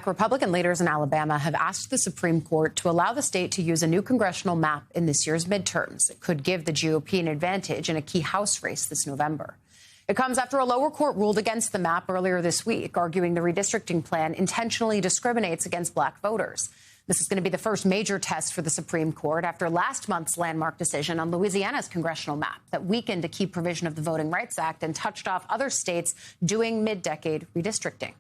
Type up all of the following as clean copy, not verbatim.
Republican leaders in Alabama have asked the Supreme Court to allow the state to use a new congressional map in this year's midterms. It could give the GOP an advantage in a key House race this November. It comes after a lower court ruled against the map earlier this week, arguing the redistricting plan intentionally discriminates against black voters. This is going to be the first major test for the Supreme Court after last month's landmark decision on Louisiana's congressional map that weakened a key provision of the Voting Rights Act and touched off other states doing mid-decade redistricting.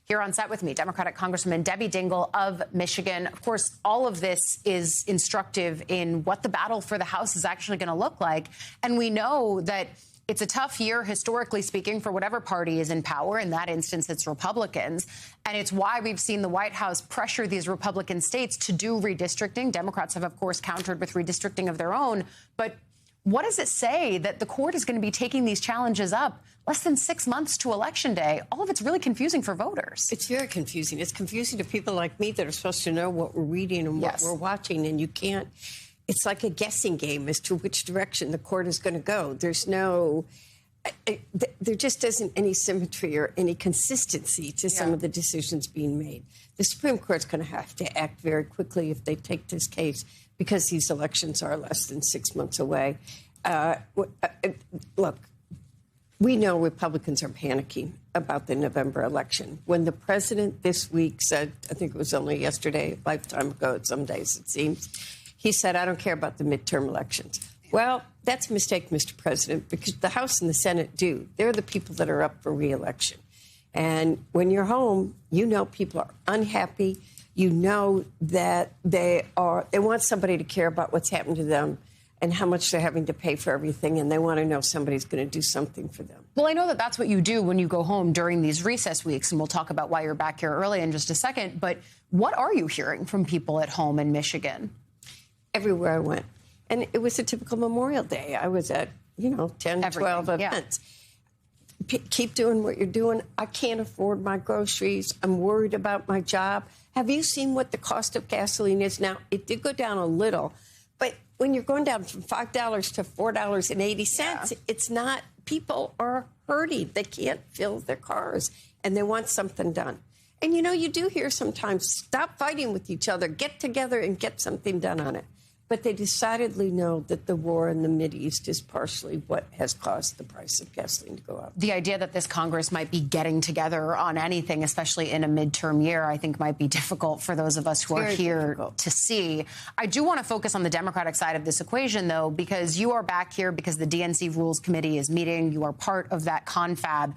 Here on set with me, Democratic Congresswoman Debbie Dingell of Michigan. Of course, all of this is instructive in what the battle for the House is actually going to look like. And we know that it's a tough year, historically speaking, for whatever party is in power. In that instance, it's Republicans. And it's why we've seen the White House pressure these Republican states to do redistricting. Democrats have, of course, countered with redistricting of their own. But what does it say that the court is going to be taking these challenges up less than 6 months to Election Day? All of it's really confusing for voters. It's very confusing. It's confusing to people like me that are supposed to know what we're reading and what we're watching, and you can't. It's like a guessing game as to which direction the court is going to go. There's no, there just isn't any symmetry or any consistency to some of the decisions being made. The Supreme Court's going to have to act very quickly if they take this case, because these elections are less than 6 months away. Look, we know Republicans are panicking about the November election. When the president this week said, I think it was only yesterday, a lifetime ago, some days it seems, he said, I don't care about the midterm elections. Well, that's a mistake, Mr. President, because the House and the Senate do. They're the people that are up for re-election. And when you're home, you know people are unhappy. You know that they want somebody to care about what's happened to them and how much they're having to pay for everything, and they want to know somebody's going to do something for them. Well, I know that that's what you do when you go home during these recess weeks, and we'll talk about why you're back here early in just a second. But what are you hearing from people at home in Michigan? Everywhere I went. And it was a typical Memorial Day. I was at, 10, 12 events. Keep doing what you're doing. I can't afford my groceries. I'm worried about my job. Have you seen what the cost of gasoline is now? It did go down a little, but when you're going down from $5 to $4.80, it's not, people are hurting. They can't fill their cars, and they want something done. And, you do hear sometimes, stop fighting with each other, get together and get something done on it. But they decidedly know that the war in the Mideast is partially what has caused the price of gasoline to go up. The idea that this Congress might be getting together on anything, especially in a midterm year, I think might be difficult for those of us who are here to see. I do want to focus on the Democratic side of this equation, though, because you are back here because the DNC Rules Committee is meeting. You are part of that confab.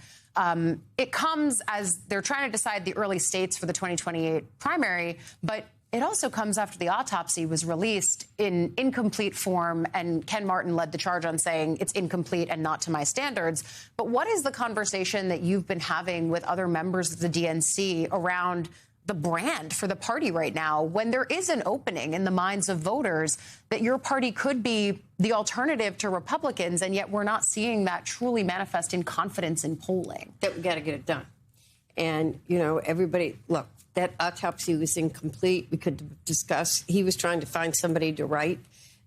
It comes as they're trying to decide the early states for the 2028 primary, but it also comes after the autopsy was released in incomplete form, and Ken Martin led the charge on saying it's incomplete and not to my standards. But what is the conversation that you've been having with other members of the DNC around the brand for the party right now, when there is an opening in the minds of voters that your party could be the alternative to Republicans, and yet we're not seeing that truly manifest in confidence in polling? That we got to get it done. And, everybody, look, that autopsy was incomplete. We could discuss. He was trying to find somebody to write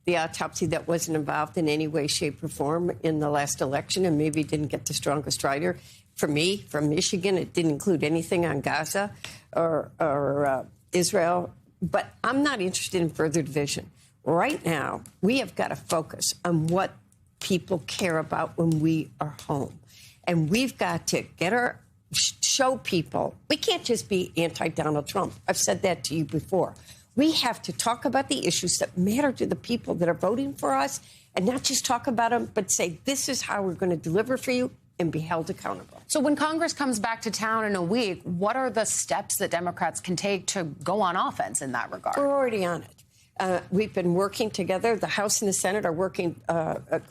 the autopsy that wasn't involved in any way, shape, or form in the last election, and maybe didn't get the strongest writer. For me, from Michigan, it didn't include anything on Gaza or Israel. But I'm not interested in further division. Right now, we have got to focus on what people care about when we are home. And we've got to show people we can't just be anti-Donald Trump. I've said that to you before. We have to talk about the issues that matter to the people that are voting for us, and not just talk about them, but say, this is how we're going to deliver for you and be held accountable. So when Congress comes back to town in a week, what are the steps that Democrats can take to go on offense in that regard? We're already on it. We've been working together. The House and the Senate are working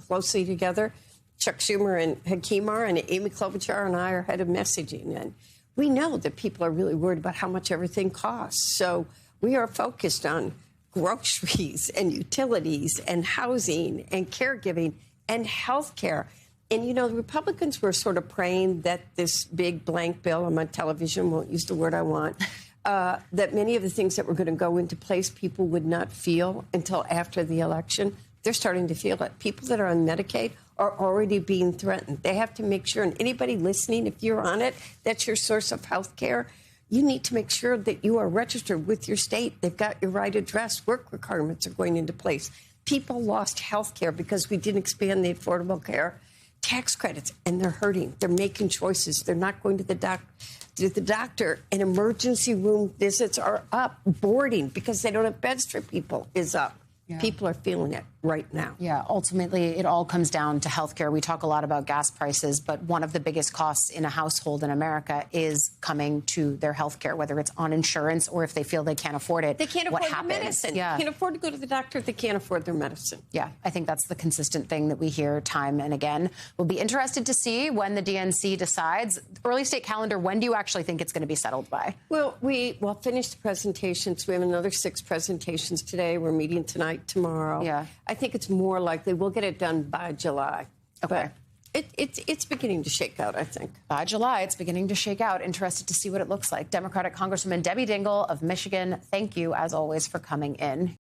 closely together. Chuck Schumer and Hakeem are, and Amy Klobuchar and I are head of messaging. And we know that people are really worried about how much everything costs. So we are focused on groceries and utilities and housing and caregiving and health care. And, the Republicans were sort of praying that this big blank bill, I'm on television, won't use the word I want, that many of the things that were going to go into place people would not feel until after the election. They're starting to feel it. People that are on Medicaid are already being threatened. They have to make sure, and anybody listening, if you're on it, that's your source of health care, you need to make sure that you are registered with your state. They've got your right address. Work requirements are going into place. People lost health care because we didn't expand the Affordable Care tax credits, and they're hurting. They're making choices. They're not going to the doctor, and emergency room visits are up. Boarding, because they don't have beds for people, is up. Yeah. People are feeling it right now. Yeah, ultimately, it all comes down to healthcare. We talk a lot about gas prices, but one of the biggest costs in a household in America is coming to their healthcare, whether it's on insurance or if they feel they can't afford it. They can't afford their medicine. Yeah. They can't afford to go to the doctor if they can't afford their medicine. Yeah, I think that's the consistent thing that we hear time and again. We'll be interested to see when the DNC decides. Early state calendar, when do you actually think it's going to be settled by? Well, we'll finish the presentations. We have another 6 presentations today. We're meeting tonight, tomorrow. Yeah. I think it's more likely we'll get it done by July. Okay. But it's beginning to shake out, I think. By July, it's beginning to shake out. Interested to see what it looks like. Democratic Congresswoman Debbie Dingell of Michigan, thank you, as always, for coming in.